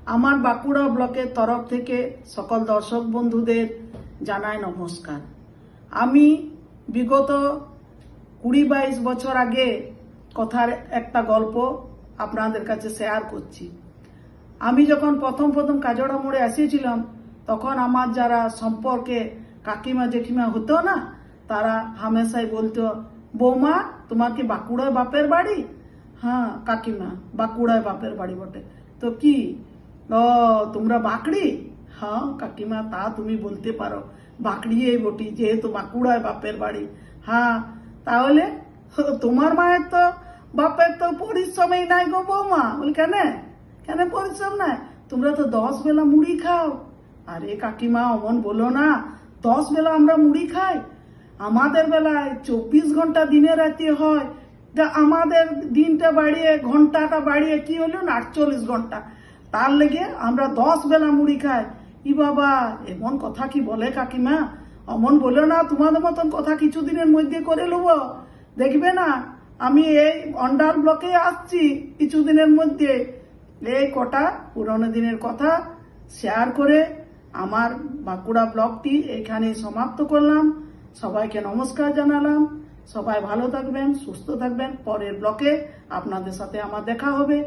আমার বাঁকুড়া ব্লকের তরফ থেকে সকল দর্শক বন্ধুদের জানাই নমস্কার। আমি বিগত 20-22 বছর আগে কথার একটা গল্প আপনাদের কাছে শেয়ার করছি। আমি যখন প্রথম কাজড়া মোড়ে এসেছিলাম, তখন আমার যারা সম্পর্কে কাকিমা জেঠিমা হতো না, তারা হামেশাই বলতো, বৌমা তোমার কি বাঁকুড়ায় বাপের বাড়ি? হ্যাঁ কাকিমা, বাঁকুড়ায় বাপের বাড়ি বটে। তো কি ও তোমরা বাঁকড়ি? হ্যাঁ কাকিমা, তা তুমি বলতে পারো, বাঁকড়ি এই বটি, যেহেতু বাঁকুড়ায় বাপের বাড়ি। হ্যাঁ তাহলে তোমার মায়ের তো বাপের তো পরিশ্রমই নাই গো বৌমা। বলি কেন কেন পরিশ্রম নাই? তোমরা তো 10 বেলা মুড়ি খাও। আরে কাকিমা অমন বলো না, 10 বেলা আমরা মুড়ি খাই? আমাদের বেলায় 24 ঘন্টা দিনে রাতে হয়, তা আমাদের দিনটা বাড়িয়ে ঘন্টাটা বাড়িয়ে কি হলো না 48 ঘন্টা। তার লেগে আমরা 10 বেলা মুড়ি খাই। ই বাবা, এমন কথা কি বলে কাকিমা? অমন বলো না, তোমাদের মতন কথা কিছুদিনের মধ্যে করে নেব। দেখবে না আমি এই অন্ডার ব্লকে আসছি কিছুদিনের মধ্যে। এই কটা পুরনো দিনের কথা শেয়ার করে আমার বাঁকুড়া ব্লগটি এখানে সমাপ্ত করলাম। সবাইকে নমস্কার জানালাম। সবাই ভালো থাকবেন, সুস্থ থাকবেন। পরের ব্লকে আপনাদের সাথে আমার দেখা হবে।